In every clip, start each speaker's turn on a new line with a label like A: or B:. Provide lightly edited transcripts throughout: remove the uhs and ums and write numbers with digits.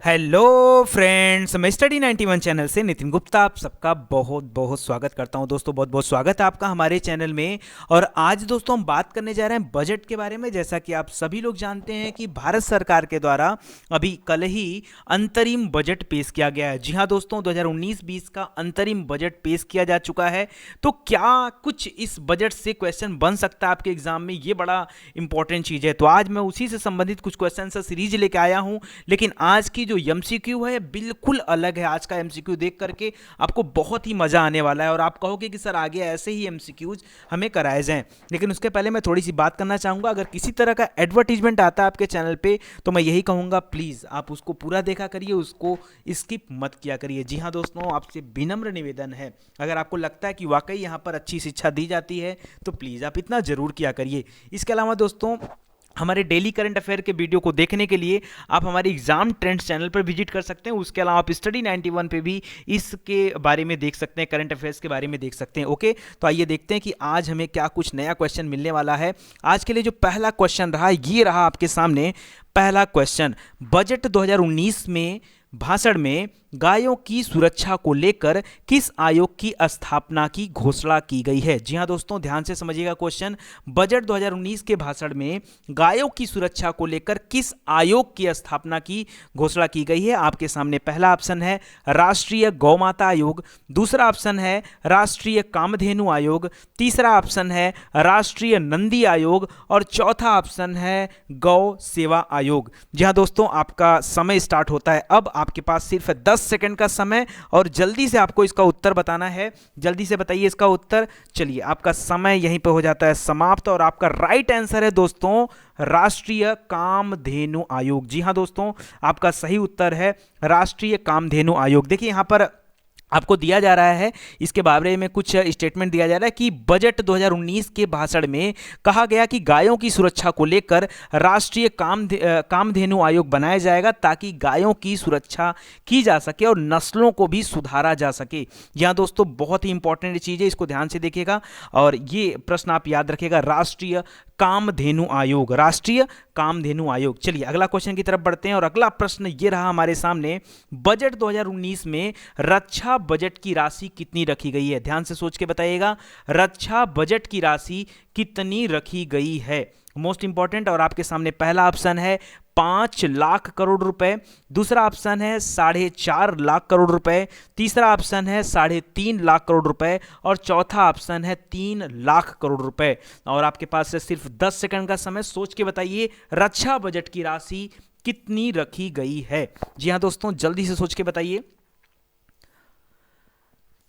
A: Hello friends, मैं study 91 channel से नितिन गुप्ता आप सबका बहुत बहुत स्वागत करता हूं। दोस्तों बहुत बहुत स्वागत है आपका हमारे चैनल में। और आज दोस्तों हम बात करने जा रहे हैं बजट के बारे में। जैसा कि आप सभी लोग जानते हैं कि भारत सरकार के द्वारा अभी कल ही अंतरिम बजट पेश किया गया है। जी हाँ दोस्तों, 2019-20 का अंतरिम बजट पेश किया जा चुका है। तो क्या कुछ इस बजट से क्वेश्चन बन सकता है आपके एग्जाम में, ये बड़ा इंपॉर्टेंट चीज़ है। तो आज मैं उसी से संबंधित कुछ क्वेश्चन से सीरीज लेके आया हूँ। लेकिन आज की जो एमसीक्यू है बिल्कुल अलग है। आज का एमसीक्यू देख करके आपको बहुत ही मजा आने वाला है और आप कहोगे कि सर आगे ऐसे ही एमसीक्यूज हमें कराए जाएं। लेकिन उसके पहले मैं थोड़ी सी बात करना चाहूंगा। अगर किसी तरह का एडवर्टीजमेंट आता है आपके चैनल पे तो मैं यही कहूंगा, प्लीज आप उसको पूरा देखा करिए, उसको स्किप मत किया करिए। जी हाँ दोस्तों, आपसे विनम्र निवेदन है, अगर आपको लगता है कि वाकई यहाँ पर अच्छी शिक्षा दी जाती है तो प्लीज आप इतना जरूर किया करिए। इसके अलावा दोस्तों, हमारे डेली करंट अफेयर के वीडियो को देखने के लिए आप हमारे एग्जाम ट्रेंड्स चैनल पर विजिट कर सकते हैं। उसके अलावा आप स्टडी 91 पे भी इसके बारे में देख सकते हैं, करंट अफेयर्स के बारे में देख सकते हैं। ओके, तो आइए देखते हैं कि आज हमें क्या कुछ नया क्वेश्चन मिलने वाला है। आज के लिए जो पहला क्वेश्चन रहा ये रहा आपके सामने। पहला क्वेश्चन, बजट 2019 में भाषण में गायों की सुरक्षा को लेकर किस आयोग की स्थापना की घोषणा की गई है। जी हां दोस्तों, ध्यान से समझिएगा क्वेश्चन। बजट 2019 के भाषण में गायों की सुरक्षा को लेकर किस आयोग की स्थापना की घोषणा की गई है। आपके सामने पहला ऑप्शन है राष्ट्रीय गौ माता आयोग, दूसरा ऑप्शन है राष्ट्रीय कामधेनु आयोग, तीसरा ऑप्शन है राष्ट्रीय नंदी आयोग और चौथा ऑप्शन है गौ सेवा आयोग। जी हां दोस्तों, आपका समय स्टार्ट होता है अब। आपके पास सिर्फ 10 सेकंड का समय और जल्दी से आपको इसका उत्तर बताना है। जल्दी से बताइए इसका उत्तर। चलिए, आपका समय यहीं पे हो जाता है समाप्त और आपका राइट आंसर है दोस्तों राष्ट्रीय कामधेनु आयोग। जी हां दोस्तों, आपका सही उत्तर है राष्ट्रीय कामधेनु आयोग। देखिए यहां पर आपको दिया जा रहा है, इसके बारे में कुछ स्टेटमेंट दिया जा रहा है कि बजट 2019 के भाषण में कहा गया कि गायों की सुरक्षा को लेकर राष्ट्रीय कामधेनु आयोग बनाया जाएगा ताकि गायों की सुरक्षा की जा सके और नस्लों को भी सुधारा जा सके। यहाँ दोस्तों बहुत ही इंपॉर्टेंट चीज़ है, इसको ध्यान से देखिएगा और ये प्रश्न आप याद रखिएगा, राष्ट्रीय कामधेनु आयोग, राष्ट्रीय कामधेनु आयोग। चलिए अगला क्वेश्चन की तरफ बढ़ते हैं और अगला प्रश्न ये रहा हमारे सामने। बजट 2019 में रक्षा बजट की राशि कितनी रखी गई है। ध्यान से सोच के बताइएगा, रक्षा बजट की राशि कितनी रखी गई है, मोस्ट इंपॉर्टेंट। और आपके सामने पहला ऑप्शन है 5 लाख करोड़ रुपए, दूसरा ऑप्शन है 4.5 लाख करोड़ रुपए, तीसरा ऑप्शन है 3.5 लाख करोड़ रुपए और चौथा ऑप्शन है 3 लाख करोड़ रुपए। और आपके पास है सिर्फ 10 सेकंड का समय, सोच के बताइए रक्षा बजट की राशि कितनी रखी गई है। जी हां दोस्तों, जल्दी से सोच के बताइए।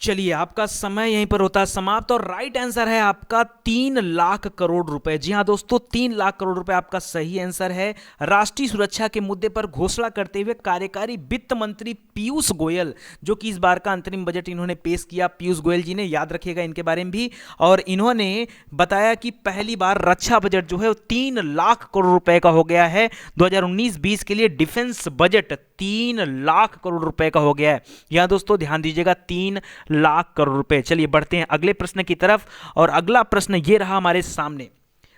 A: चलिए, आपका समय यहीं पर होता है समाप्त और राइट आंसर है आपका 3 लाख करोड़ रुपए। जी हां दोस्तों, 3 लाख करोड़ रुपए आपका सही आंसर है। राष्ट्रीय सुरक्षा के मुद्दे पर घोषणा करते हुए कार्यकारी वित्त मंत्री पीयूष गोयल, जो कि इस बार का अंतरिम बजट इन्होंने पेश किया, पीयूष गोयल जी ने, याद रखिएगा इनके बारे में भी। और इन्होंने बताया कि पहली बार रक्षा बजट जो है वो 3 लाख करोड़ रुपए का हो गया है। 2019-20 के लिए डिफेंस बजट 3 लाख करोड़ रुपए का हो गया है। यहां दोस्तों ध्यान दीजिएगा, 3 लाख करोड़ रुपए। चलिए बढ़ते हैं अगले प्रश्न की तरफ और अगला प्रश्न ये रहा हमारे सामने।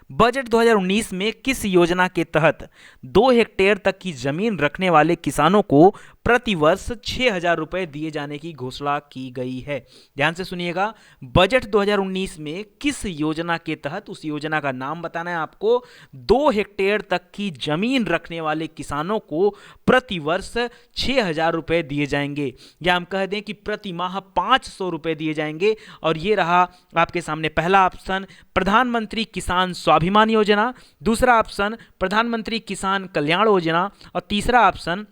A: बजट 2019 में किस योजना के तहत 2 हेक्टेयर तक की जमीन रखने वाले किसानों को प्रति वर्ष 6,000 रुपए दिए जाने की घोषणा की गई है। ध्यान से सुनिएगा, बजट 2019 में किस योजना के तहत, उस योजना का नाम बताना है आपको, 2 हेक्टेयर तक की जमीन रखने वाले किसानों को प्रति वर्ष 6,000 रुपए दिए जाएंगे, या हम कह दें कि प्रति माह 500 रुपए दिए जाएंगे। और ये रहा आपके सामने पहला ऑप्शन प्रधानमंत्री किसान स्वाभिमान योजना, दूसरा ऑप्शन प्रधानमंत्री किसान कल्याण योजना और तीसरा ऑप्शन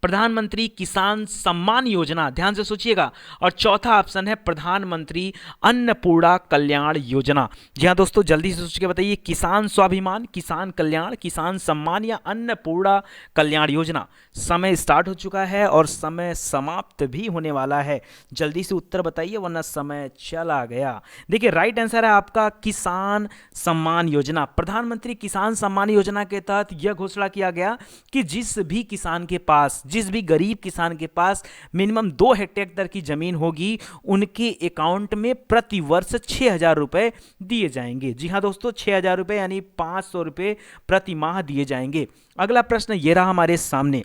A: प्रधानमंत्री किसान सम्मान योजना। ध्यान से सोचिएगा। और चौथा ऑप्शन है प्रधानमंत्री अन्नपूर्णा कल्याण योजना। जी हाँ दोस्तों, जल्दी से सोच के बताइए, किसान स्वाभिमान, किसान कल्याण, किसान सम्मान या अन्नपूर्णा कल्याण योजना। समय स्टार्ट हो चुका है और समय समाप्त भी होने वाला है। जल्दी से उत्तर बताइए वरना समय चला गया। देखिए राइट आंसर है आपका किसान सम्मान योजना। प्रधानमंत्री किसान सम्मान योजना के तहत यह घोषणा किया गया कि जिस भी किसान के पास, जिस भी गरीब किसान के पास मिनिमम 2 हेक्टेयर की जमीन होगी, उनके अकाउंट में प्रति वर्ष 6,000 रुपए दिए जाएंगे। जी हां दोस्तों, 6,000 रुपए यानी 500 रुपए प्रति माह दिए जाएंगे। अगला प्रश्न यह रहा हमारे सामने।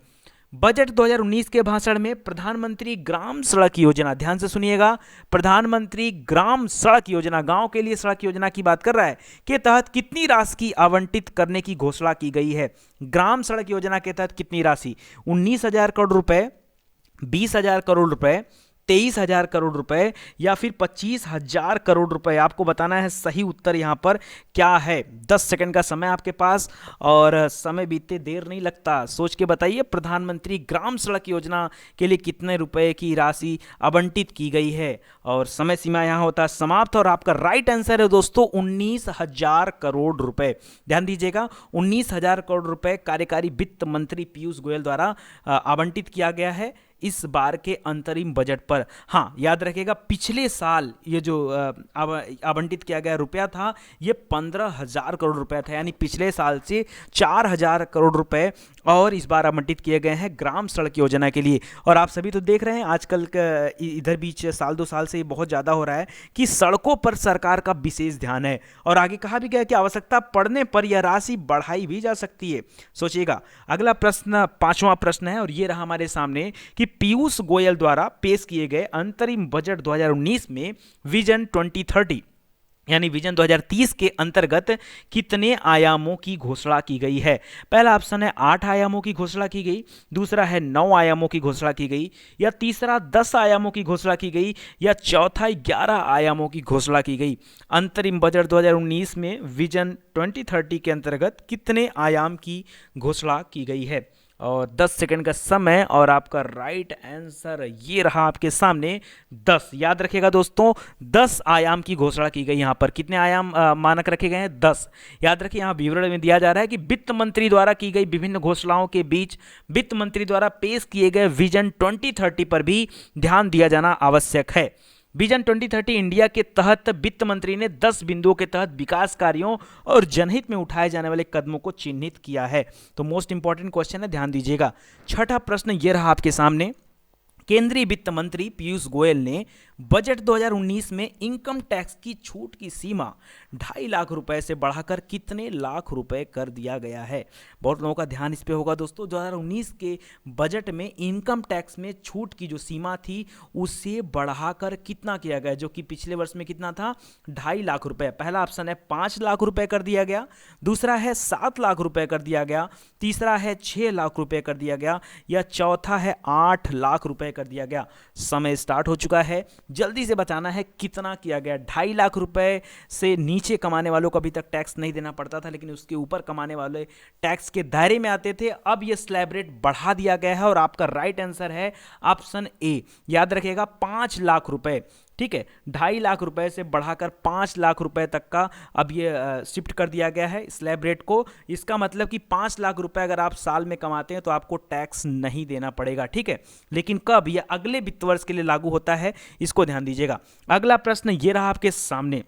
A: बजट 2019 के भाषण में प्रधानमंत्री ग्राम सड़क योजना, ध्यान से सुनिएगा, प्रधानमंत्री ग्राम सड़क योजना, गांव के लिए सड़क योजना की बात कर रहा है, के तहत कितनी राशि आवंटित करने की घोषणा की गई है। ग्राम सड़क योजना के तहत कितनी राशि, 19,000 करोड़ रुपए, 20,000 करोड़ रुपए, 23,000 करोड़ रुपए या फिर 25,000 करोड़ रुपए। आपको बताना है सही उत्तर यहाँ पर क्या है। 10 सेकंड का समय आपके पास और समय बीतते देर नहीं लगता, सोच के बताइए प्रधानमंत्री ग्राम सड़क योजना के लिए कितने रुपए की राशि आवंटित की गई है। और समय सीमा यहाँ होता है समाप्त और आपका राइट आंसर है दोस्तों 19,000 करोड़ रुपए। ध्यान दीजिएगा 19,000 करोड़ रुपए कार्यकारी वित्त मंत्री पीयूष गोयल द्वारा आवंटित किया गया है इस बार के अंतरिम बजट पर। हाँ, याद रखिएगा पिछले साल ये जो आवंटित किया गया रुपया था ये 15,000 करोड़ रुपया था, यानी पिछले साल से 4,000 करोड़ रुपए और इस बार आवंटित किए गए हैं ग्राम सड़क योजना के लिए। और आप सभी तो देख रहे हैं आजकल इधर बीच साल 2 साल से ये बहुत ज़्यादा हो रहा है कि सड़कों पर सरकार का विशेष ध्यान है और आगे कहा भी गया कि आवश्यकता पड़ने पर यह राशि बढ़ाई भी जा सकती है। सोचिएगा अगला प्रश्न 5वां प्रश्न है और ये रहा हमारे सामने कि पीयूष गोयल द्वारा पेश किए गए अंतरिम बजट 2019 में विजन 2030 यानी विजन 2030 के अंतर्गत कितने आयामों की घोषणा की गई है। पहला ऑप्शन है 8 आयामों की घोषणा की गई, दूसरा है 9 आयामों की घोषणा की गई, या तीसरा 10 आयामों की घोषणा की गई, या चौथा 11 आयामों की घोषणा की गई। अंतरिम बजट 2019 में विजन 2030 के अंतर्गत कितने आयाम की घोषणा की गई है। और 10 सेकंड का समय और आपका राइट आंसर ये रहा आपके सामने 10। याद रखिएगा दोस्तों 10 आयाम की घोषणा की गई। यहाँ पर कितने आयाम मानक रखे गए हैं 10। याद रखिए यहाँ विवरण में दिया जा रहा है कि वित्त मंत्री द्वारा की गई विभिन्न घोषणाओं के बीच वित्त मंत्री द्वारा पेश किए गए विजन 2030 पर भी ध्यान दिया जाना आवश्यक है। विजन 2030 इंडिया के तहत वित्त मंत्री ने 10 बिंदुओं के तहत विकास कार्यों और जनहित में उठाए जाने वाले कदमों को चिन्हित किया है। तो मोस्ट इंपॉर्टेंट क्वेश्चन है, ध्यान दीजिएगा। छठा प्रश्न ये रहा आपके सामने, केंद्रीय वित्त मंत्री पीयूष गोयल ने बजट 2019 में इनकम टैक्स की छूट की सीमा 2.5 लाख रुपए से बढ़ाकर कितने लाख रुपए कर दिया गया है। बहुत लोगों का ध्यान इस पे होगा दोस्तों। 2019 के बजट में इनकम टैक्स में छूट की जो सीमा थी उसे बढ़ाकर कितना किया गया, जो कि पिछले वर्ष में कितना था 2.5 लाख रुपए। पहला ऑप्शन है 5 लाख रुपए कर दिया गया, दूसरा है 7 लाख रुपए कर दिया गया, तीसरा है 6 लाख रुपए कर दिया गया, या चौथा है 8 लाख रुपए कर दिया गया। समय स्टार्ट हो चुका है, जल्दी से बताना है कितना किया गया। 2.5 लाख रुपए से नीचे कमाने वालों को अभी तक टैक्स नहीं देना पड़ता था, लेकिन उसके ऊपर कमाने वाले टैक्स के दायरे में आते थे। अब यह स्लैब रेट बढ़ा दिया गया है और आपका राइट आंसर है ऑप्शन ए। याद रखिएगा 5 लाख रुपए, ठीक है, 2.5 लाख रुपए से बढ़ाकर 5 लाख रुपए तक का अब ये शिफ्ट कर दिया गया है स्लैब रेट को। इसका मतलब कि 5 लाख रुपए अगर आप साल में कमाते हैं तो आपको टैक्स नहीं देना पड़ेगा, ठीक है। लेकिन कब, ये अगले वित्त वर्ष के लिए लागू होता है, इसको ध्यान दीजिएगा। अगला प्रश्न ये रहा आपके सामने,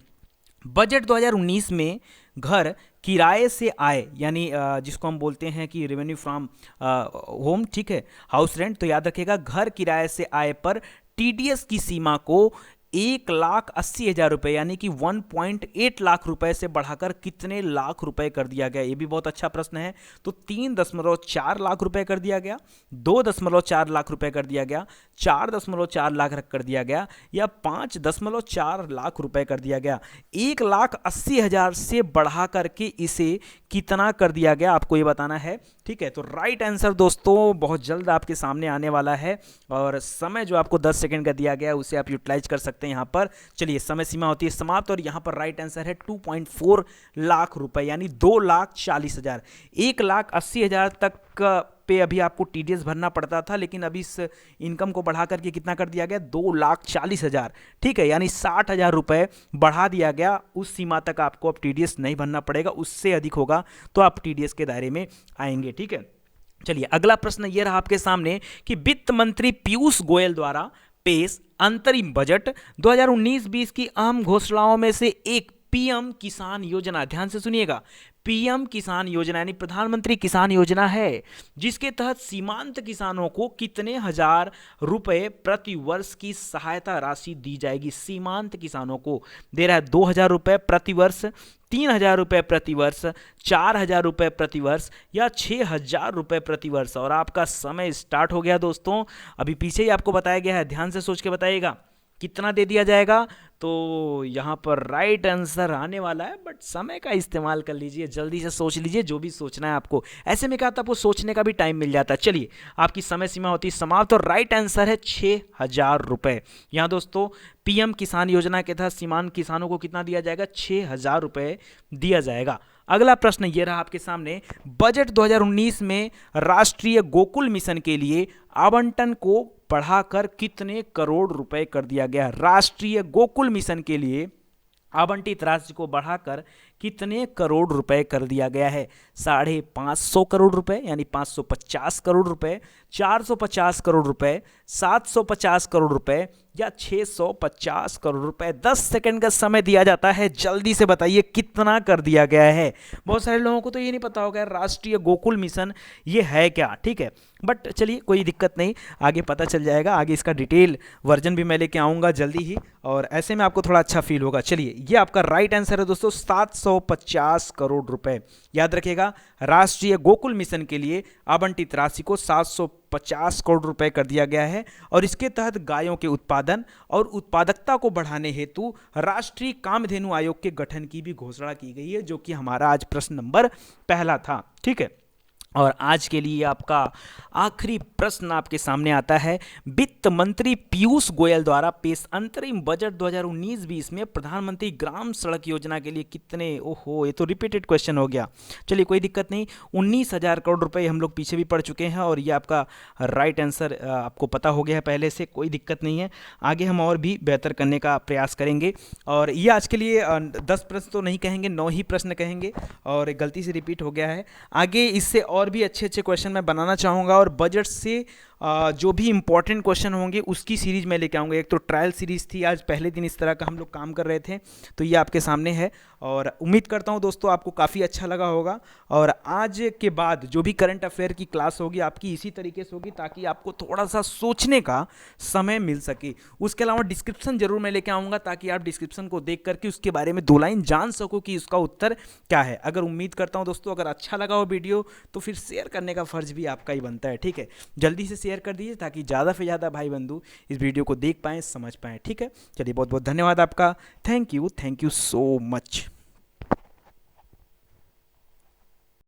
A: बजट 2019 में घर किराए से आए, यानी जिसको हम बोलते हैं कि रेवेन्यू फ्रॉम होम, ठीक है, हाउस रेंट। तो याद रखिएगा घर किराए से आए पर टीडीएस की सीमा को 1,80,000 रुपए यानी कि 1.8 लाख रुपए से बढ़ाकर कितने लाख रुपए कर दिया गया। ये भी बहुत अच्छा प्रश्न है। तो 3.4 लाख रुपए कर दिया गया, 2.4 लाख रुपए कर दिया गया, 4.4 लाख कर दिया गया, या 5.4 लाख रुपए कर दिया गया। 1,80,000 से बढ़ा करके इसे कितना कर दिया गया, आपको ये बताना है, ठीक है। तो राइट आंसर दोस्तों बहुत जल्द आपके सामने आने वाला है और समय जो आपको 10 सेकंड का दिया गया है उसे आप यूटिलाइज कर सकते हैं यहाँ पर। चलिए समय सीमा होती है समाप्त और यहाँ पर राइट आंसर है 2.4 लाख रुपए यानी 2,40,000। 1,80,000 तक पे अभी आपको टीडीएस भरना पड़ता था, लेकिन अभी इस इनकम को बढ़ा करके कितना कर दिया गया 2,40,000, ठीक है, यानी 60,000 रुपए बढ़ा दिया गया। उस सीमा तक आपको अब टीडीएस नहीं भरना पड़ेगा, उससे अधिक होगा तो आप टीडीएस के दायरे में आएंगे, ठीक है। चलिए अगला प्रश्न ये रहा आपके सामने कि वित्त मंत्री पीयूष गोयल द्वारा पेश अंतरिम बजट 2019-20 की अहम घोषणाओं में से एक पीएम किसान योजना, ध्यान से सुनिएगा, पीएम किसान योजना यानी प्रधानमंत्री किसान योजना है, जिसके तहत सीमांत किसानों को कितने हजार रुपए प्रति वर्ष की सहायता राशि दी जाएगी। सीमांत किसानों को दे रहा है 2,000 रुपए प्रति वर्ष, 3,000 रुपये प्रति वर्ष, 4,000 रुपये प्रति वर्ष या 6,000 रुपये प्रति वर्ष। और आपका समय स्टार्ट हो गया दोस्तों। अभी पीछे ही आपको बताया गया है, ध्यान से सोच के बताइएगा कितना दे दिया जाएगा। तो यहाँ पर राइट आंसर आने वाला है, बट समय का इस्तेमाल कर लीजिए, जल्दी से सोच लीजिए जो भी सोचना है आपको। ऐसे में क्या था, आपको सोचने का भी टाइम मिल जाता है। चलिए, आपकी समय सीमा होती है समाप्त और राइट आंसर है 6,000 रुपये। यहाँ दोस्तों पीएम किसान योजना के तहत सीमांत किसानों को कितना दिया जाएगा, 6,000 रुपये दिया जाएगा। अगला प्रश्न ये रहा आपके सामने, बजट 2019 में राष्ट्रीय गोकुल मिशन के लिए आवंटन को बढ़ाकर कितने करोड़ रुपए कर दिया गया। राष्ट्रीय गोकुल मिशन के लिए आवंटित राशि को बढ़ाकर कितने करोड़ रुपए कर दिया गया है। 550 करोड़ रुपए यानी 550 करोड़ रुपए, 450 करोड़ रुपए, 750 करोड़ रुपए या 650 करोड़ रुपए। 10 सेकंड का समय दिया जाता है, जल्दी से बताइए कितना कर दिया गया है। बहुत सारे लोगों को तो ये नहीं पता होगा राष्ट्रीय गोकुल मिशन ये है क्या, ठीक है, बट चलिए कोई दिक्कत नहीं, आगे पता चल जाएगा। आगे इसका डिटेल वर्जन भी मैं लेके आऊँगा जल्दी ही, और ऐसे में आपको थोड़ा अच्छा फील होगा। चलिए, ये आपका राइट आंसर है दोस्तों, 750 करोड़ रुपए। याद रखिएगा, राष्ट्रीय गोकुल मिशन के लिए आवंटित राशि को 750 करोड़ रुपए कर दिया गया है। और इसके तहत गायों के उत्पादन और उत्पादकता को बढ़ाने हेतु राष्ट्रीय कामधेनु आयोग के गठन की भी घोषणा की गई है, जो कि हमारा आज प्रश्न नंबर पहला था, ठीक है। और आज के लिए आपका आखिरी प्रश्न आपके सामने आता है, वित्त मंत्री पीयूष गोयल द्वारा पेश अंतरिम बजट 2019-20 में प्रधानमंत्री ग्राम सड़क योजना के लिए कितने, ओहो ये तो रिपीटेड क्वेश्चन हो गया, चलिए कोई दिक्कत नहीं, 19,000 करोड़ रुपए हम लोग पीछे भी पढ़ चुके हैं और ये आपका राइट आंसर आपको पता हो गया है पहले से, कोई दिक्कत नहीं है। आगे हम और भी बेहतर करने का प्रयास करेंगे। और ये आज के लिए 10 प्रश्न तो नहीं कहेंगे, 9 ही प्रश्न कहेंगे, और गलती से रिपीट हो गया है। आगे इससे और भी अच्छे अच्छे क्वेश्चन मैं बनाना चाहूँगा, और बजट से जो भी इंपॉर्टेंट क्वेश्चन होंगे उसकी सीरीज में लेके आऊँगा। एक तो ट्रायल सीरीज थी, आज पहले दिन इस तरह का हम लोग काम कर रहे थे, तो ये आपके सामने है। और उम्मीद करता हूँ दोस्तों आपको काफ़ी अच्छा लगा होगा। और आज के बाद जो भी करंट अफेयर की क्लास होगी आपकी इसी तरीके से होगी, ताकि आपको थोड़ा सा सोचने का समय मिल सके। उसके अलावा डिस्क्रिप्शन जरूर मैं लेके आऊँगा, ताकि आप डिस्क्रिप्शन को देख करके उसके बारे में 2 लाइन जान सको कि उसका उत्तर क्या है। अगर उम्मीद करता हूँ दोस्तों अगर अच्छा लगा हो वीडियो, तो फिर शेयर करने का फर्ज भी आपका ही बनता है, ठीक है। जल्दी से शेयर कर दीजिए, ताकि ज़्यादा से ज़्यादा भाई बंधु इस वीडियो को देख पाएँ, समझ पाएँ, ठीक है। चलिए, बहुत बहुत धन्यवाद आपका। Thank you so much.